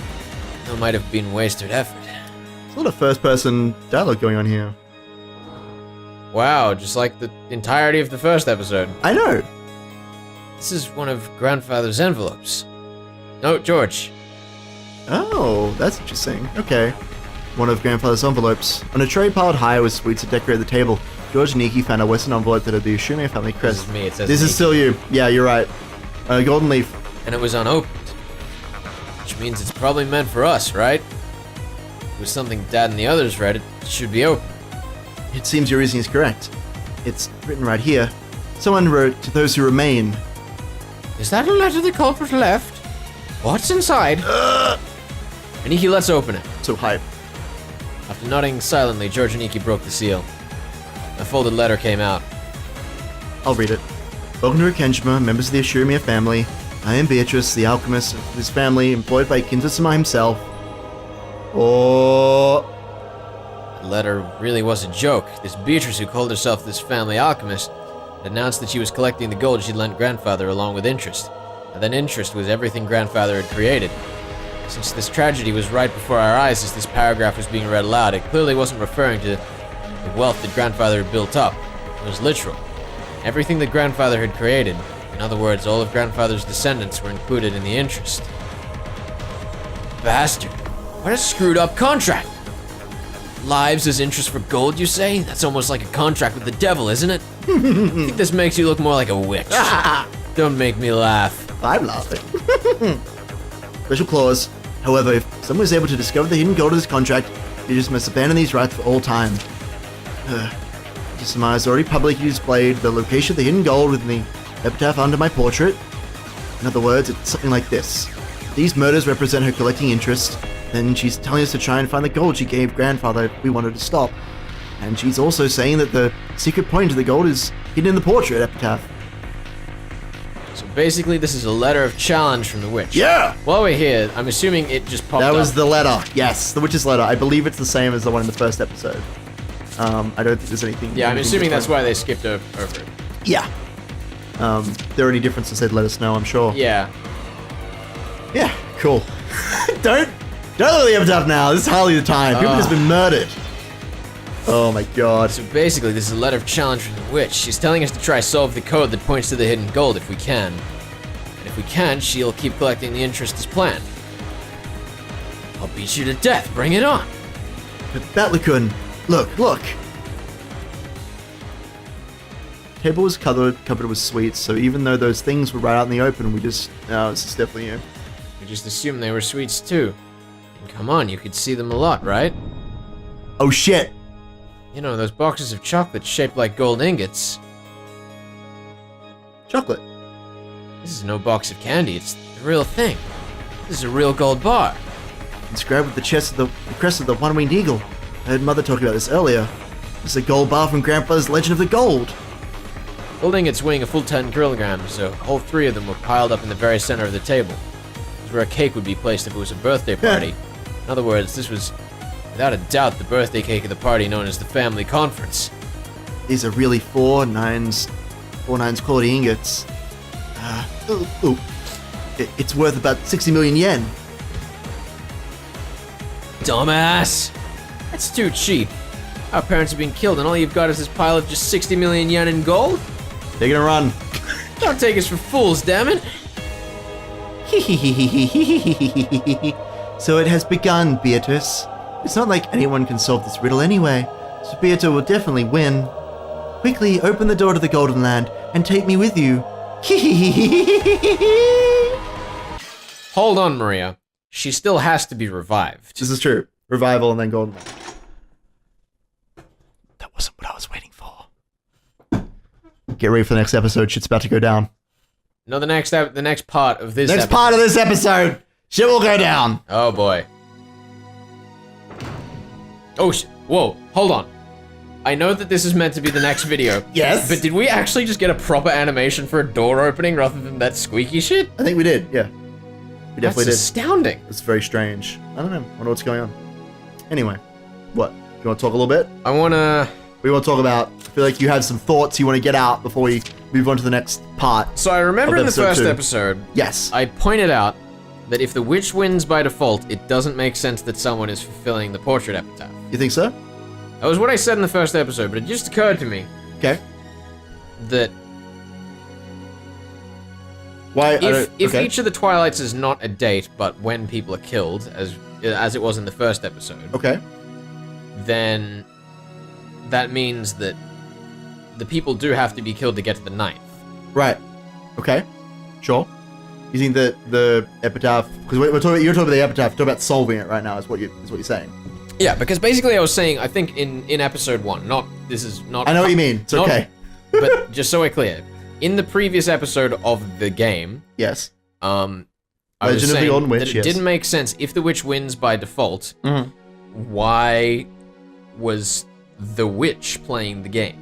That might have been wasted effort. There's a lot of first-person dialogue going on here. Wow, just like the entirety of the first episode. I know. This is one of Grandfather's envelopes. No, George. Oh, that's interesting. Okay. One of Grandfather's envelopes. On a tray piled high with sweets to decorate the table, George and Nikki found a Western envelope that had the Umineko family crest. This is me, it says This Nikki. is still you. Yeah, you're right. A golden leaf. And it was unopened. Which means it's probably meant for us, right? If it was something Dad and the others read, it should be open. It seems your reasoning is correct. It's written right here. Someone wrote, "To those who remain." Is that a letter the culprit left? What's inside? Aniki, let's open it. So hype. After nodding silently, George and Aniki broke the seal. A folded letter came out. I'll read it. Welcome to Rakanjima, members of the Ashurimiya family. I am Beatrice, the alchemist of this family, employed by Kinzo-sama himself. Oh. The letter really was a joke. This Beatrice, who called herself this family alchemist, announced that she was collecting the gold she'd lent Grandfather along with interest. And then interest was everything Grandfather had created. Since this tragedy was right before our eyes as this paragraph was being read aloud, it clearly wasn't referring to the wealth that Grandfather had built up. It was literal. Everything that Grandfather had created, in other words, all of Grandfather's descendants were included in the interest. Bastard. What a screwed up contract! Lives as interest for gold, you say? That's almost like a contract with the devil, isn't it? I think this makes you look more like a witch. Don't make me laugh. I'm laughing. Special clause. However, if someone is able to discover the hidden gold of this contract, you just must abandon these rights for all time. Kinzo-sama has already publicly displayed the location of the hidden gold within the epitaph under my portrait. In other words, it's something like this. These murders represent her collecting interest, then she's telling us to try and find the gold she gave Grandfather if we wanted to stop. And she's also saying that the secret point to the gold is hidden in the portrait epitaph. So basically this is a letter of challenge from the witch. Yeah! While we're here, I'm assuming it just popped up. That was the letter. Yes, the witch's letter. I believe it's the same as the one in the first episode. I don't think there's anything... Yeah, I'm anything assuming different. that's why they skipped over it. Yeah. If there are any differences, they'd let us know, I'm sure. Yeah. Yeah, cool. Don't let the epitaph now. This is hardly the time. People have just been murdered. Oh my god. So basically, this is a letter of challenge from the witch. She's telling us to try solve the code that points to the hidden gold if we can. And if we can, she'll keep collecting the interest as planned. I'll beat you to death. Bring it on. But Batlakun, look. Table was covered with sweets, so even though those things were right out in the open, we just... No, this is definitely you. We just assumed they were sweets too. And come on, you could see them a lot, right? Oh shit! You know, those boxes of chocolate shaped like gold ingots. Chocolate. This is no box of candy, it's the real thing. This is a real gold bar. Inscribed with the crest of the one-winged eagle. I heard Mother talk about this earlier. This is a gold bar from Grandpa's Legend of the Gold. Gold ingots weighing a full 10 kilograms, so all 3 of them were piled up in the very center of the table. It's where a cake would be placed if it was a birthday party. In other words, this was, without a doubt, the birthday cake of the party known as the family conference. These are really 4 nines quality ingots. It's worth about 60 million yen. Dumbass! That's too cheap. Our parents have been killed and all you've got is this pile of just 60 million yen in gold? They're gonna run. Don't take us for fools, damn it! So it has begun, Beatrice. It's not like anyone can solve this riddle anyway, so Beatrice will definitely win. Quickly open the door to the Golden Land and take me with you. Hold on, Maria. She still has to be revived. This is true. Revival and then Golden Land. That wasn't what I was waiting for. Get ready for the next episode. Shit's about to go down. No, the next part of this Next part of this episode, shit will go down. Oh boy. Oh whoa, hold on. I know that this is meant to be the next video. Yes. But did we actually just get a proper animation for a door opening rather than that squeaky shit? I think we did, yeah. We definitely That's did. astounding. It's very strange. I don't know. I wonder what's going on. Anyway, what? You want to talk a little bit? We want to talk about, I feel like you have some thoughts you want to get out before we move on to the next part. So I remember in the episode first 2. episode, Yes. I pointed out that if the witch wins by default, it doesn't make sense that someone is fulfilling the portrait epitaph. You think so? That was what I said in the first episode, but it just occurred to me Okay. that Why? if each of the Twilights is not a date, but when people are killed, as it was in the first episode, Okay. then that means that the people do have to be killed to get to the ninth. Right. Okay. Sure. You think that the epitaph? Because you're talking about the epitaph. Talking about solving it right now is what you're saying. Yeah, because basically I was saying, I think in episode 1, this is not... I know what you mean. It's okay. But just so we're clear, in the previous episode of the game, Yes. I was Legend of the saying Golden Witch, that it yes. didn't make sense if the witch wins by default. Mhm. Why was the witch playing the game?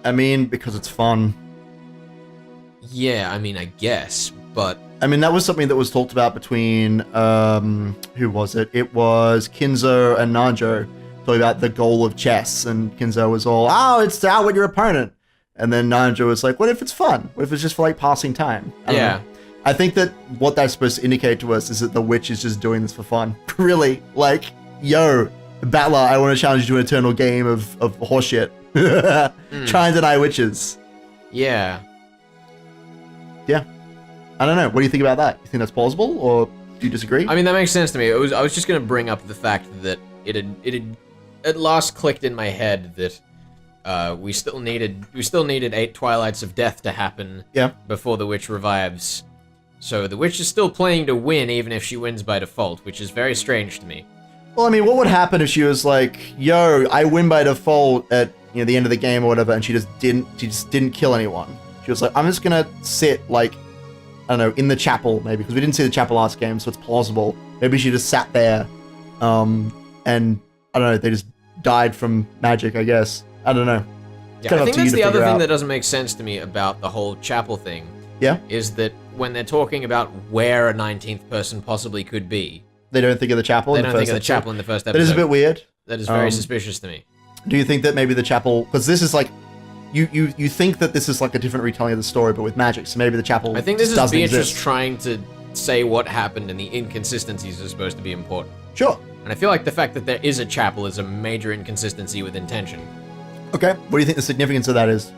I mean, because it's fun. Yeah, I mean, I guess, but I mean, that was something that was talked about between, who was it? It was Kinzo and Nanjo talking about the goal of chess, and Kinzo was all, it's to outwit your opponent. And then Nanjo was like, what if it's fun? What if it's just for, like, passing time? I don't know. I think that what that's supposed to indicate to us is that the witch is just doing this for fun. Really? Like, yo, Battler, I want to challenge you to an eternal game of horseshit. Try and deny witches. yeah. Yeah. I don't know. What do you think about that? You think that's plausible, or do you disagree? I mean, that makes sense to me. I was just gonna bring up the fact that it had at last clicked in my head that we still needed 8 Twilights of Death to happen before the witch revives. So the witch is still playing to win, even if she wins by default, which is very strange to me. Well, I mean, what would happen if she was like, yo, I win by default at the end of the game or whatever, and she just didn't kill anyone. She was like, I'm just gonna sit, like, I don't know, in the chapel, maybe, because we didn't see the chapel last game, so it's plausible. Maybe she just sat there, and, I don't know, they just died from magic, I guess. I don't know. Yeah, I think that's the other thing that doesn't make sense to me about the whole chapel thing, Yeah? is that when they're talking about where a 19th person possibly could be, They don't think of the chapel they in the don't first think of the episode? chapel in the first episode. That is a bit weird. That is very suspicious to me. Do you think that maybe the chapel... Because this is like... You think that this is like a different retelling of the story, but with magic, so maybe the chapel I think this is doesn't Beatrice exist. trying to say what happened, and the inconsistencies are supposed to be important. Sure. And I feel like the fact that there is a chapel is a major inconsistency with intention. Okay. What do you think the significance of that is?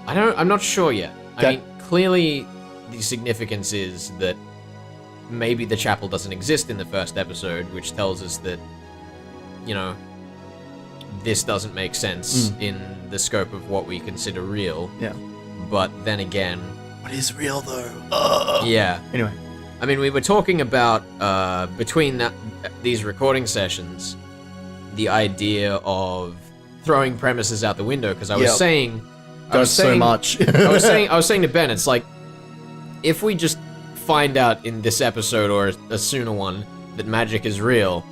I'm not sure yet. Okay. I mean, clearly the significance is that maybe the chapel doesn't exist in the first episode, which tells us that, you know, this doesn't make sense in the scope of what we consider real. Yeah. But then again... What is real, though? Yeah. Anyway. I mean, we were talking about, between these recording sessions, the idea of throwing premises out the window, because I was saying... So much. I was saying to Ben, it's like, if we just find out in this episode, or a sooner one, that magic is real,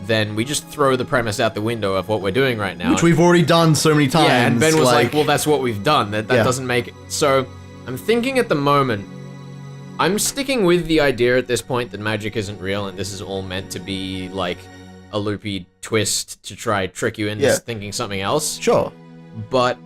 then we just throw the premise out the window of what we're doing right now. Which we've already done so many times. Yeah, and Ben was like, well, that's what we've done. That Yeah. doesn't make it. So, I'm thinking at the moment, I'm sticking with the idea at this point that magic isn't real, and this is all meant to be, like, a loopy twist to try trick you into thinking something else. Sure. But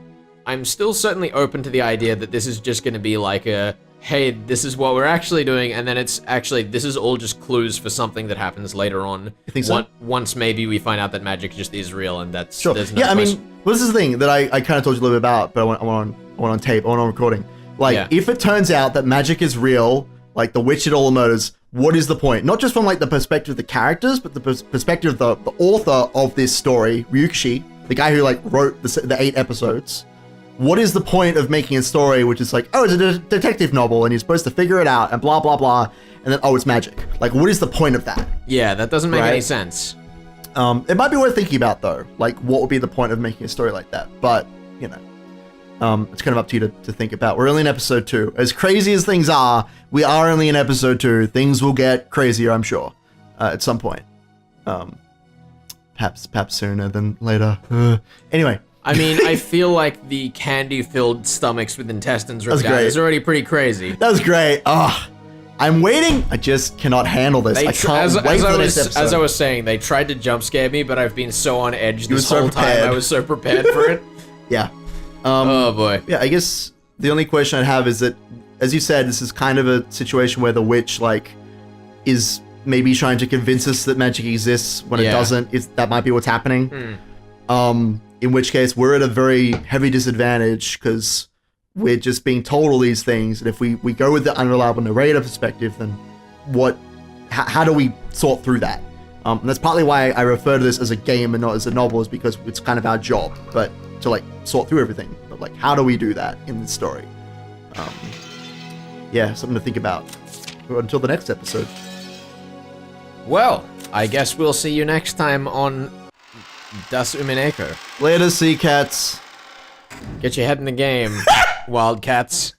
I'm still certainly open to the idea that this is just going to be like a, hey, this is what we're actually doing, and then it's actually, this is all just clues for something that happens later on. You think so? Once maybe we find out that magic just is real, and that's... Sure. There's no Yeah, I question. mean, well, this is the thing that I kind of told you a little bit about, but I want on tape, I want on recording. Like, Yeah. if it turns out that magic is real, like the witch it all knows, what is the point? Not just from like the perspective of the characters, but the perspective of the author of this story, Ryukishi, the guy who like wrote the 8 episodes. What is the point of making a story which is like, oh, it's a detective novel and you're supposed to figure it out and blah, blah, blah, and then, oh, it's magic. Like, what is the point of that? Yeah, that doesn't make Right? any sense. It might be worth thinking about, though. Like, what would be the point of making a story like that? But, you know, it's kind of up to you to think about. We're only in episode 2. As crazy as things are, we are only in episode 2. Things will get crazier, I'm sure, at some point. Perhaps sooner than later. Anyway. I mean, I feel like the candy-filled stomachs with intestines ripped out great. is already pretty crazy. That was great. I'm waiting. I just cannot handle this. I can't wait for the next episode. As I was saying, they tried to jump scare me, but I've been so on edge were this so whole time. prepared. I was so prepared for it. Yeah. Oh boy. Yeah, I guess the only question I'd have is that, as you said, this is kind of a situation where the witch, like, is maybe trying to convince us that magic exists when it Yeah. doesn't. That might be what's happening. In which case, we're at a very heavy disadvantage because we're just being told all these things. And if we go with the unreliable narrator perspective, then how do we sort through that? And that's partly why I refer to this as a game and not as a novel, is because it's kind of our job, but to like sort through everything. But like, how do we do that in this story? Yeah, something to think about. Until the next episode. Well, I guess we'll see you next time on Das Umineko. Later, sea cats. Get your head in the game, Wildcats.